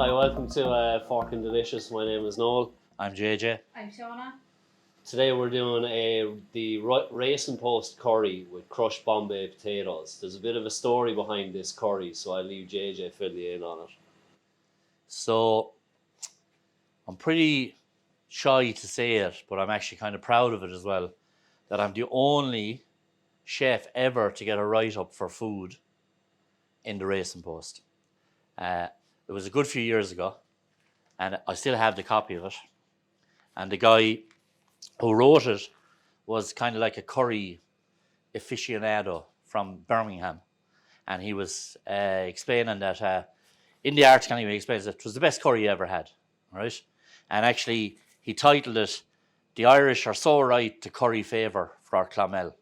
Hi, welcome to Forkin Delicious. My name is Noel. I'm JJ. I'm Shauna. Today we're doing the raisin post curry with crushed Bombay potatoes. There's a bit of a story behind this curry, so I'll leave JJ fill you in on it. So, I'm pretty shy to say it, but I'm actually kind of proud of it as well, that I'm the only chef ever to get a write-up for food in the Raisin Post. It was a good few years ago, and I still have the copy of it. And the guy who wrote it was kind of like a curry aficionado from Birmingham. And he was explaining that, in the article anyway, he explains that it was the best curry he ever had, right? And actually, he titled it, "The Irish are so right to curry favour for our Clonmel."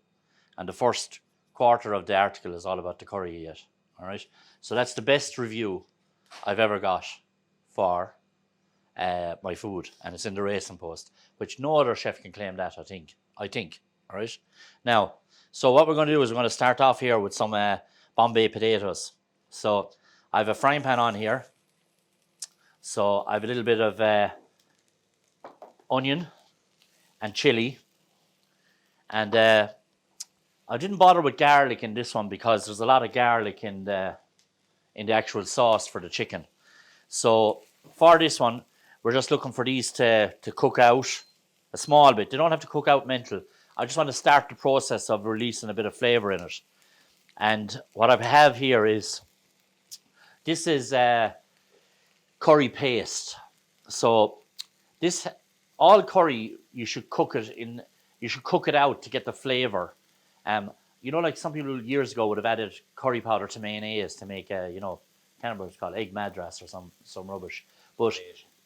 And the first quarter of the article is all about the curry he ate, all right? So that's the best review I've ever got for my food, and it's in the Raisin Post, which no other chef can claim that, I think, all right? Now, so what we're going to do is we're going to start off here with some Bombay potatoes. So I have a frying pan on here. So I have a little bit of onion and chili, and I didn't bother with garlic in this one because there's a lot of garlic in the actual sauce for the chicken. So for this one, we're just looking for these to cook out a small bit. They don't have to cook out mental. I just want to start the process of releasing a bit of flavour in it. And what I have here is, this is curry paste. So this, all curry, you should cook it out to get the flavour. You know, like some people years ago would have added curry powder to mayonnaise to make a, you know, I can't remember what it's called, egg madras or some rubbish. But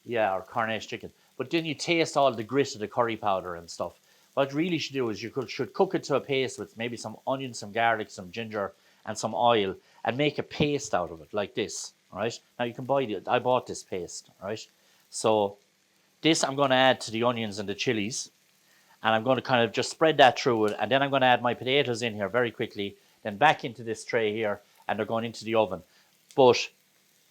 yeah, or Cornish chicken. But then you taste all the grit of the curry powder and stuff. What you really should do is you should cook it to a paste with maybe some onion, some garlic, some ginger, and some oil, and make a paste out of it like this. All right. Now you can buy it. I bought this paste. All right. So this I'm going to add to the onions and the chilies. And I'm going to kind of just spread that through it. And then I'm going to add my potatoes in here very quickly. Then back into this tray here. And they're going into the oven. But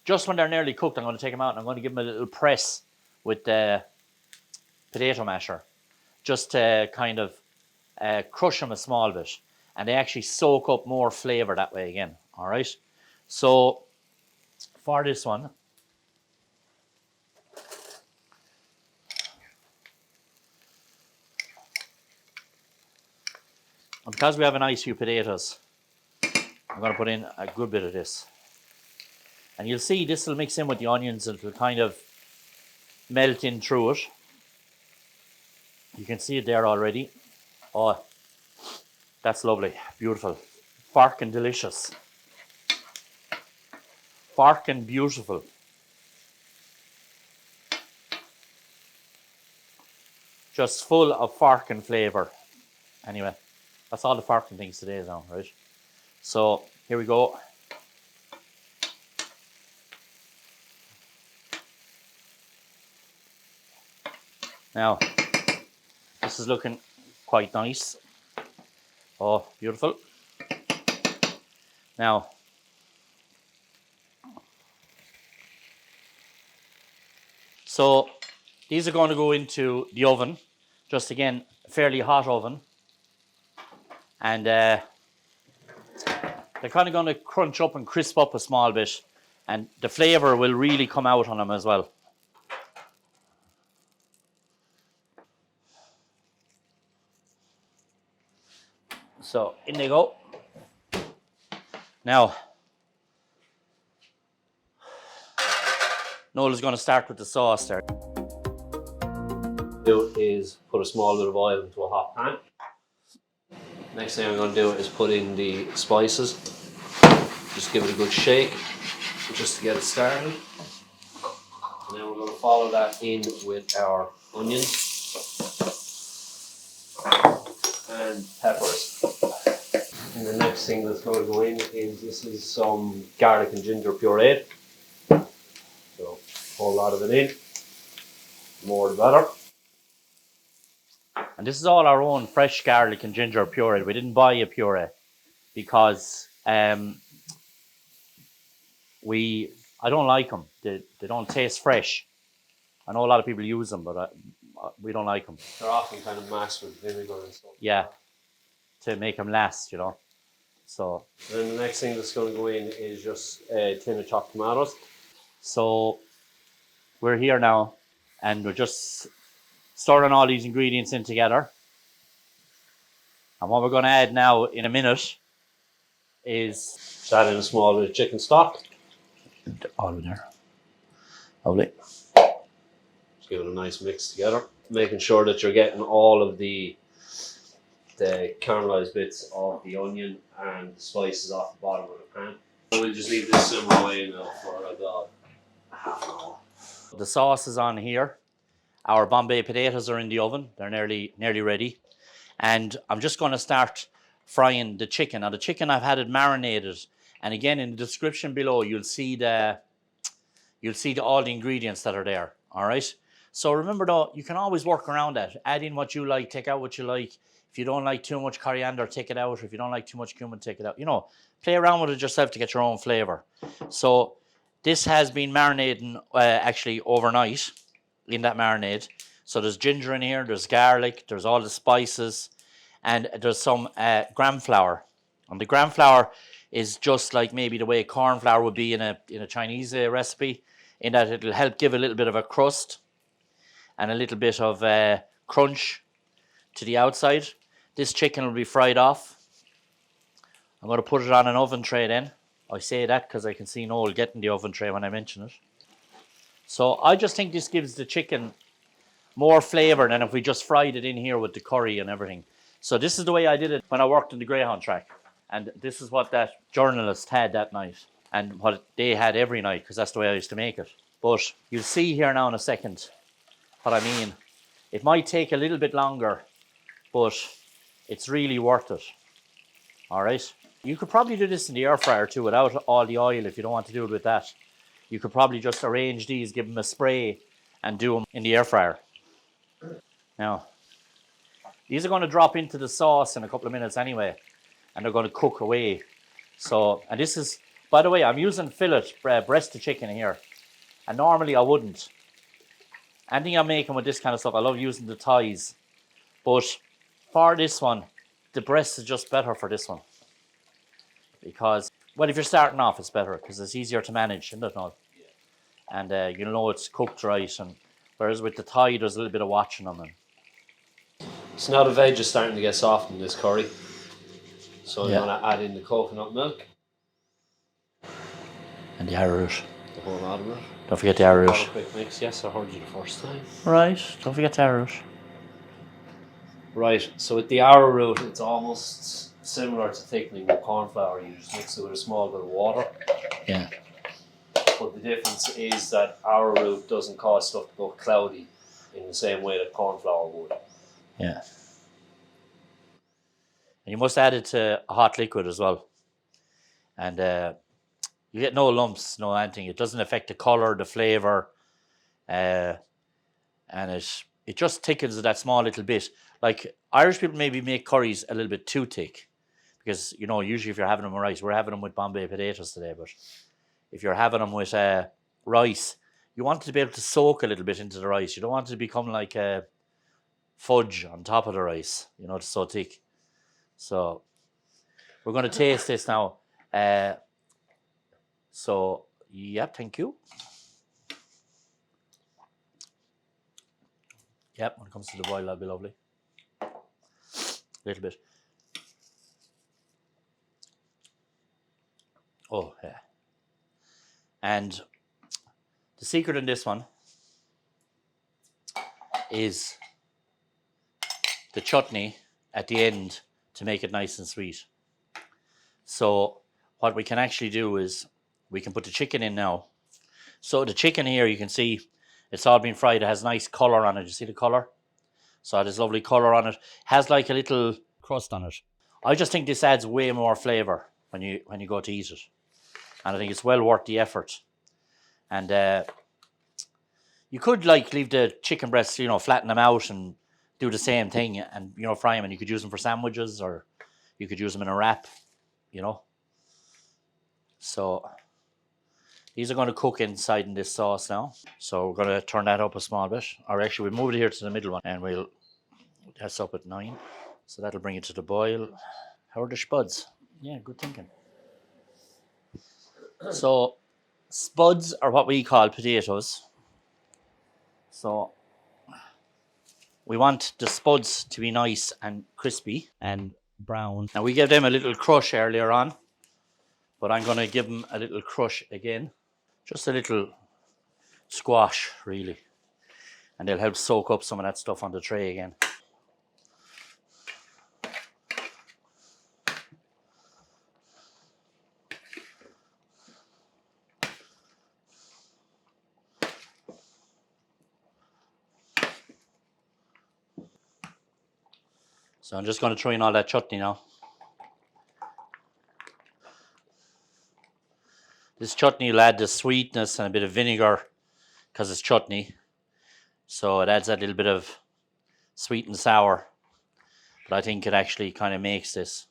just when they're nearly cooked, I'm going to take them out. And I'm going to give them a little press with the potato masher. Just to kind of crush them a small bit. And they actually soak up more flavour that way again. All right. So for this one, and because we have a nice few potatoes, I'm going to put in a good bit of this. And you'll see this will mix in with the onions and it will kind of melt in through it. You can see it there already. Oh, that's lovely. Beautiful. Forkin delicious. Forkin beautiful. Just full of Forkin flavour. Anyway. That's all the Forkin things today now, right? So, here we go. Now, this is looking quite nice. Oh, beautiful. Now, so these are going to go into the oven. Just again, a fairly hot oven. And they're kind of going to crunch up and crisp up a small bit. And the flavour will really come out on them as well. So, in they go. Now, Noel is going to start with the sauce there. Do is put a small bit of oil into a hot pan. Next thing I'm going to do is put in the spices. Just give it a good shake, just to get it started. And then we're going to follow that in with our onions and peppers. And the next thing that's going to go in is, this is some garlic and ginger pureed. So a whole lot of it in. The more the better. And this is all our own fresh garlic and ginger puree. We didn't buy a puree because I don't like them. They don't taste fresh. I know a lot of people use them, but we don't like them. They're often kind of mashed with vinegar and stuff. Yeah, to make them last, you know. So then the next thing that's going to go in is just a tin of chopped tomatoes. So we're here now, and we're just stirring all these ingredients in together. And what we're going to add now in a minute is... Just add in a small bit of chicken stock. All in there. Lovely. Just give it a nice mix together. Making sure that you're getting all of the caramelized bits of the onion and the spices off the bottom of the pan. We'll just leave this simmer away now for about half an hour. The sauce is on here. Our Bombay potatoes are in the oven. They're nearly ready. And I'm just going to start frying the chicken. Now the chicken, I've had it marinated. And again, in the description below, you'll see all the ingredients that are there. All right. So remember though, you can always work around that. Add in what you like, take out what you like. If you don't like too much coriander, take it out. If you don't like too much cumin, take it out. You know, play around with it yourself to get your own flavor. So this has been marinating actually overnight in that marinade. So there's ginger in here, there's garlic, there's all the spices, and there's some gram flour. And the gram flour is just like maybe the way corn flour would be in a Chinese recipe, in that it'll help give a little bit of a crust and a little bit of crunch to the outside. This chicken will be fried off. I'm going to put it on an oven tray then. I say that because I can see Noel getting the oven tray when I mention it. So I just think this gives the chicken more flavour than if we just fried it in here with the curry and everything. So this is the way I did it when I worked in the Greyhound track. And this is what that journalist had that night. And what they had every night, because that's the way I used to make it. But you'll see here now in a second what I mean. It might take a little bit longer, but it's really worth it. All right. You could probably do this in the air fryer too without all the oil if you don't want to do it with that. You could probably just arrange these, give them a spray, and do them in the air fryer. Now, these are going to drop into the sauce in a couple of minutes anyway, and they're going to cook away. So, and this is, by the way, I'm using fillet breast of chicken here, and normally I wouldn't. Anything I'm making with this kind of stuff, I love using the thighs, but for this one, the breast is just better for this one. Because, well, if you're starting off, it's better because it's easier to manage, isn't it? Not? And you know it's cooked right. And whereas with the thigh, there's a little bit of watching on them. So now the veg is starting to get soft in this curry. So I'm going to add in the coconut milk. And the arrowroot. The whole lot of it. Don't forget the arrowroot. A quick mix. Yes, I heard you the first time. Right. Don't forget the arrowroot. Right. So with the arrowroot, it's almost similar to thickening with corn flour. You just mix it with a small bit of water. Yeah. But the difference is that arrowroot doesn't cause stuff to go cloudy in the same way that corn flour would. Yeah. And you must add it to a hot liquid as well. And you get no lumps, no anything. It doesn't affect the colour, the flavour. And it just thickens it that small little bit. Like Irish people maybe make curries a little bit too thick. Because, you know, usually if you're having them with rice, we're having them with Bombay potatoes today, but if you're having them with rice, you want it to be able to soak a little bit into the rice. You don't want it to become like fudge on top of the rice, you know, it's so thick. So we're going to taste this now. So, yep, thank you. Yep, when it comes to the boil, that'll be lovely. A little bit. Oh, yeah. And the secret in this one is the chutney at the end to make it nice and sweet. So what we can actually do is we can put the chicken in now. So the chicken here, you can see it's all been fried. It has nice colour on it. You see the colour? So it has lovely colour on it. Has like a little crust on it. I just think this adds way more flavour when you go to eat it. And I think it's well worth the effort. And you could like leave the chicken breasts, you know, flatten them out and do the same thing and, you know, fry them. And you could use them for sandwiches or you could use them in a wrap, you know. So These are going to cook inside in this sauce now. So we're going to turn that up a small bit. Or actually, we'll move it here to the middle one. And that's up at 9. So that'll bring it to the boil. How are the spuds? Yeah, good thinking. So spuds are what we call potatoes. So we want the spuds to be nice and crispy and brown. Now we gave them a little crush earlier on, but I'm going to give them a little crush again. Just a little squash, really. And they'll help soak up some of that stuff on the tray again. So I'm just going to throw in all that chutney now. This chutney will add the sweetness and a bit of vinegar because it's chutney. So it adds that little bit of sweet and sour. But I think it actually kind of makes this.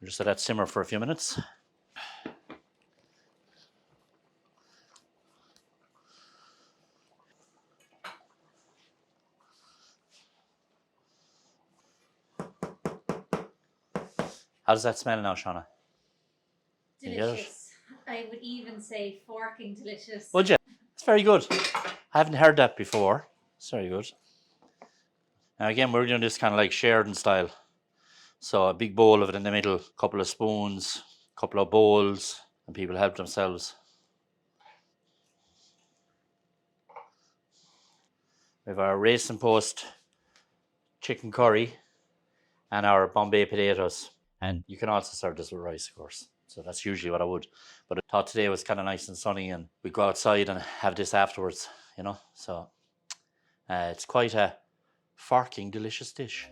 We'll just let that simmer for a few minutes. How does that smell now, Shauna? Delicious. I would even say forking delicious. Would you? It's very good. I haven't heard that before. It's very good. Now again, we're doing this kind of like Sheridan style. So a big bowl of it in the middle, a couple of spoons, a couple of bowls, and people help themselves. We have our raisin post chicken curry and our Bombay potatoes. And you can also serve this with rice, of course. So that's usually what I would. But I thought today was kind of nice and sunny and we'd go outside and have this afterwards, you know. So it's quite a forking delicious dish.